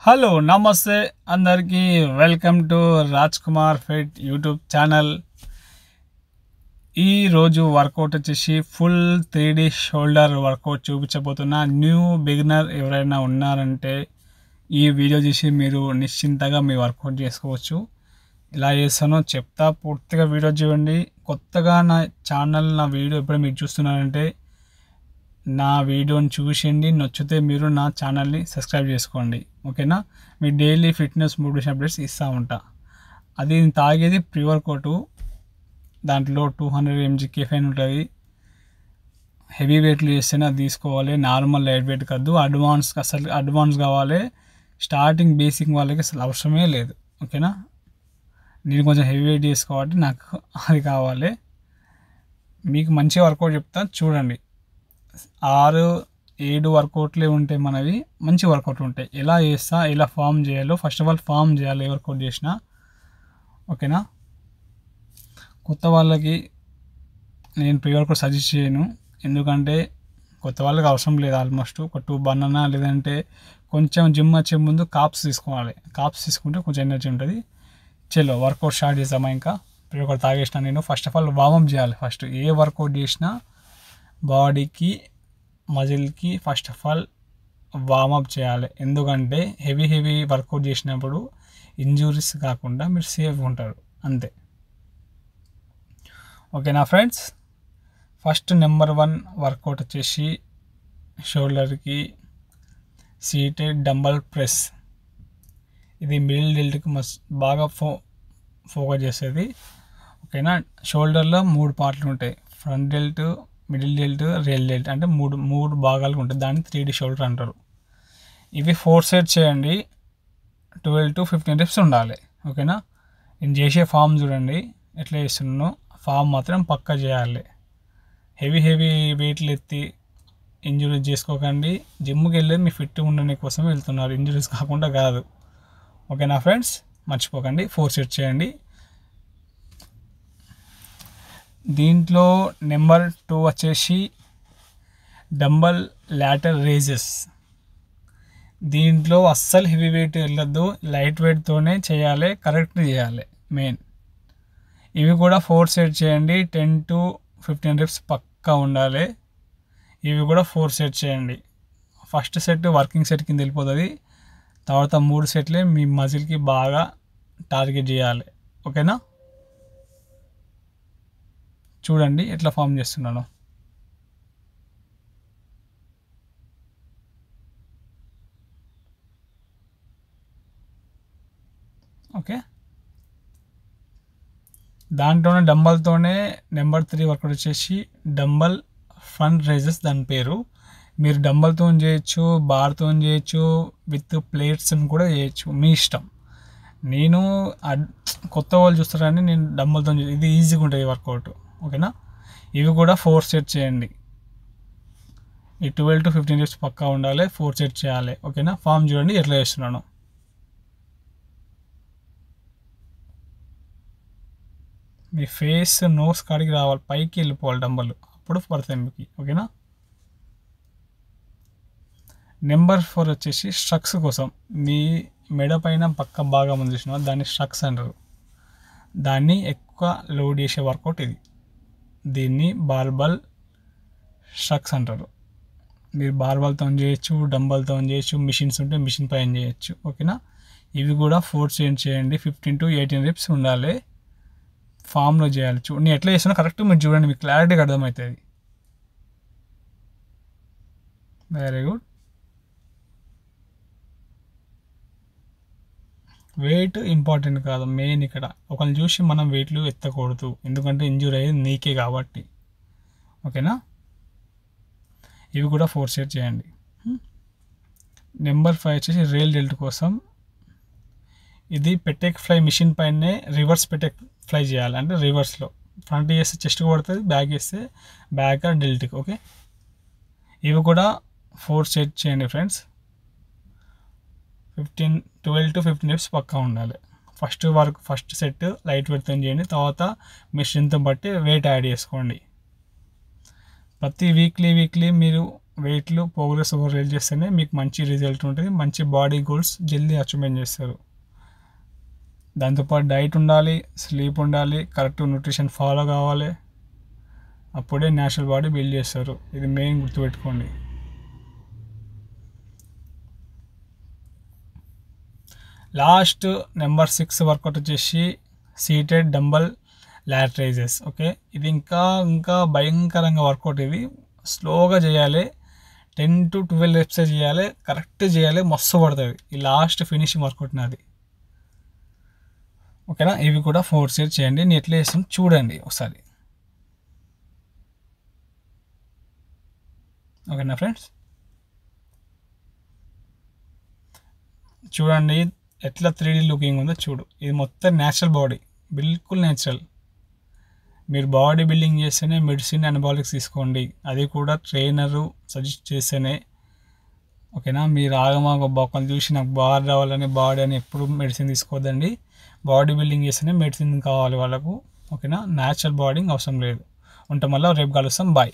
Hello నమస్తే అందరికీ welcome to Raj Kumar fit YouTube channel. ఈరోజు వర్కౌట్ వచ్చేసి ఫుల్ 3D షోల్డర్ వర్కౌట్ చూపించబోతున్నా. న్యూ బిగినర్ ఎవరైనా ఉన్నారంటే ఈ వీడియో చూసి మీరు నిశ్చింతగా మీ వర్కౌట్ చేసుకోవచ్చు. ఇలా చేస్తానో చెప్తా, పూర్తిగా వీడియో చూడండి. కొత్తగా నా ఛానల్ నా వీడియో ఎప్పుడు మీరు చూస్తున్నారంటే నా వీడియోని చూసిండి, నచ్చితే మీరు నా ఛానల్ని సబ్స్క్రైబ్ చేసుకోండి. ఓకేనా? మీ డైలీ ఫిట్నెస్ మోటివేషన్ అప్డేట్స్ ఇస్తూ ఉంటా. అది తాగేది ప్రీ వర్కౌట్, దాంట్లో 200 mg కెఫైన్ ఉంటుంది. హెవీ వెయిట్లు చేస్తేనే అది తీసుకోవాలి, నార్మల్ లైట్ వెయిట్ కాదు. అడ్వాన్స్ కావాలి. స్టార్టింగ్ బేసిక్ వాళ్ళకి అసలు అవసరమే లేదు. ఓకేనా? నేను కొంచెం హెవీ వెయిట్ చేసుకోవాలి, నాకు అది కావాలి. మీకు మంచి వర్కౌట్ చెప్తా, చూడండి. 6-7 వర్కౌట్లే ఉంటాయి మనవి, మంచి వర్కౌట్ ఉంటాయి. ఎలా చేస్తా, ఎలా ఫామ్ చేయాలో ఫస్ట్ ఆఫ్ ఆల్ ఫామ్ చేయాలి ఏ వర్కౌట్ చేసినా. ఓకేనా? కొత్త వాళ్ళకి నేను ప్రీ వర్కౌట్ సజెస్ట్ చేయను, ఎందుకంటే కొత్త వాళ్ళకి అవసరం లేదు. ఆల్మోస్ట్ ఒక 2 బనానా లేదంటే కొంచెం జిమ్ వచ్చే ముందు కాప్స్ తీసుకోవాలి. కాప్స్ తీసుకుంటే కొంచెం ఎనర్జీ ఉంటుంది. చలో వర్కౌట్ స్టార్ట్ చేద్దామా. ఇంకా ప్రీ వర్కౌట్ తాగేసిన నేను ఫస్ట్ ఆఫ్ ఆల్ వార్మప్ చేయాలి. ఫస్ట్ ఏ వర్కౌట్ చేసినా బాడీకి మజిల్కి ఫస్ట్ ఆఫ్ ఆల్ వార్మప్ చేయాలి. ఎందుకంటే హెవీ వర్కౌట్ చేసినప్పుడు ఇంజురీస్ కాకుండా మీరు సేఫ్గా ఉంటారు, అంతే. ఓకేనా ఫ్రెండ్స్? ఫస్ట్ నెంబర్ 1 వర్కౌట్ వచ్చేసి షోల్డర్కి సీటెడ్ డంబల్ ప్రెస్. ఇది మిడిల్ డెల్ట్కి బాగా ఫోకస్ చేసేది. ఓకేనా? షోల్డర్లో 3 పార్ట్లు ఉంటాయి. Front dwelt, middle dwelt, real dwelt అంటే మూడు భాగాలు ఉంటాయి. దాన్ని 3D షోల్డర్ అంటారు. ఇవి 4 సెట్స్ చేయండి. 12 to 15 reps ఉండాలి. ఓకేనా? నేను చేసే ఫామ్ చూడండి ఎట్లా చేస్తున్నానో, ఫామ్ మాత్రం పక్కా చేయాలి. హెవీ వెయిట్లు ఎత్తి ఇంజురీస్ చేసుకోకండి. జిమ్కి వెళ్ళేది మీ ఫిట్ ఉండని కోసం వెళ్తున్నారు, ఇంజురీస్ కాకుండా కాదు. ఓకేనా ఫ్రెండ్స్? మర్చిపోకండి. 4 సెట్స్ చేయండి. దీంట్లో నెంబర్ 2 వచ్చేసి డంబల్ లాటరల్ రేజెస్. దీంట్లో అస్సలు హెవీ వెయిట్ వెళ్ళొద్దు, లైట్ వెయిట్తోనే చేయాలి, కరెక్ట్ చేయాలి మెయిన్. ఇవి కూడా 4 సెట్స్ చేయండి. 10 to 15 reps పక్కా ఉండాలి. ఇవి కూడా 4 సెట్స్ చేయండి. ఫస్ట్ సెట్ వర్కింగ్ సెట్ కింద వెళ్ళిపోతుంది. తర్వాత 3 సెట్లే మీ మజిల్కి బాగా టార్గెట్ చేయాలి. ఓకేనా? చూడండి ఎట్లా ఫామ్ చేస్తున్నాను. ఓకే, దాంట్లోనే డంబల్తోనే నెంబర్ 3 వర్కౌట్ వచ్చేసి డంబల్ ఫ్రంట్ రైజెస్. దాని పేరు. మీరు డంబల్తో చేయొచ్చు, బార్తో చేయొచ్చు, విత్ ప్లేట్స్ కూడా చేయొచ్చు, మీ ఇష్టం. నేను కొత్త వాళ్ళు చూస్తారని నేను డంబల్తో, ఇది ఈజీగా ఉంటుంది వర్కౌట్. ఓకేనా? ఇవి కూడా 4 సెట్స్ చేయండి. ఈ 12 to 15 reps పక్కా ఉండాలి. 4 సెట్స్ చేయాలి. ఓకేనా? ఫామ్ చూడండి ఎట్లా చేస్తున్నాను. మీ ఫేస్ నోస్ కాడికి రావాలి, పైకి వెళ్ళిపోవాలి డంబల్, అప్పుడు పడతాయి మీకు. ఓకేనా? నెంబర్ 4 వచ్చేసి స్ట్రక్స్ కోసం. మీ మెడ పైన పక్క భాగం ఉంది చూసిన దాన్ని స్ట్రక్స్ అంటారు. దాన్ని ఎక్కువ లోడ్ చేసే వర్కౌట్ ఇది. దీన్ని బార్బల్ స్ట్రక్స్ అంటారు. మీరు బార్బల్తో చేయొచ్చు, డంబల్తో చేయొచ్చు, మిషన్స్ ఉంటే మిషన్ పైన చేయొచ్చు. ఓకేనా? ఇవి కూడా 4 సెట్స్ చేయండి. 15 to 18 reps ఉండాలి. ఫామ్లో చేయాలి. నేను ఎట్లా చేస్తున్నా కరెక్ట్ మీరు చూడండి, మీకు క్లారిటీగా అర్థమవుతుంది. Very good. వెయిట్ ఇంపార్టెంట్ కాదు, మెయిన్ ఇక్కడ ఒకరిని చూసి మనం వెయిట్లు ఎత్తకూడదు, ఎందుకంటే ఇంజూరీ అయ్యేది నీకే కాబట్టి. ఓకేనా? ఇవి కూడా 4 సెట్స్ చేయండి. నెంబర్ 5 వచ్చేసి రియల్ డెల్ట్ కోసం. ఇది పెటెక్ ఫ్లై మిషన్ పైనే రివర్స్ పెటెక్ ఫ్లై చేయాలి. అంటే రివర్స్లో ఫ్రంట్ చేస్తే చెస్ట్కి పడుతుంది, బ్యాక్ చేస్తే బ్యాక్ డెల్ట్కి. ఓకే, ఇవి కూడా 4 సెట్స్ చేయండి ఫ్రెండ్స్. 12 to 15 reps పక్కా ఉండాలి. ఫస్ట్ సెట్ లైట్ వెయిట్తో చేయండి. తర్వాత మీ స్ట్రెంత్ బట్టి వెయిట్ యాడ్ చేసుకోండి. ప్రతి వీక్లీ మీరు వెయిట్లు ప్రోగ్రెస్ ఓవర్ చేస్తేనే మీకు మంచి రిజల్ట్ ఉంటుంది, మంచి బాడీ గోల్స్ జల్దీ అచీవ్మెంట్ చేస్తారు. దాంతోపాటు డైట్ ఉండాలి, స్లీప్ ఉండాలి, కరెక్ట్ న్యూట్రిషన్ ఫాలో కావాలి, అప్పుడే న్యాచురల్ బాడీ బిల్డ్ చేస్తారు. ఇది మెయిన్ గుర్తుపెట్టుకోండి. లాస్ట్ నెంబర్ 6 వర్కౌట్ వచ్చేసి seated dumbbell lat raises. Okay, ఇది ఇంకా భయంకరంగా వర్కౌట్. ఇది స్లోగా చేయాలి, 10 to 12 reps చేయాలి, కరెక్ట్ చేయాలి, మస్తు పడుతుంది. ఈ లాస్ట్ ఫినిషింగ్ వర్కౌట్ నాది. ఓకేనా, ఇవి కూడా 4 sets చేయండి. నేను ఎట్లా చేస్తాను చూడండి ఒకసారి. ఓకేనా ఫ్రెండ్స్, చూడండి ఎట్లా 3D లుకింగ్ ఉందో చూడు. ఇది మొత్తం న్యాచురల్ బాడీ, బిల్కుల్ న్యాచురల్. మీరు బాడీ బిల్డింగ్ చేస్తేనే మెడిసిన్ అనబాలిక్స్ తీసుకోండి, అది కూడా ట్రైనరు సజెస్ట్ చేస్తేనే. ఓకేనా, మీరు ఆగమాగ బొక్కలు చూసి నాకు బాగా రావాలని బాడీ అని ఎప్పుడు మెడిసిన్ తీసుకోవద్దండి. బాడీ బిల్డింగ్ చేస్తేనే మెడిసిన్ కావాలి వాళ్ళకు. ఓకేనా, న్యాచురల్ బాడీ అవసరం లేదు. ఉంటాం, మళ్ళీ రేపు కలుస్తాం. బాయ్.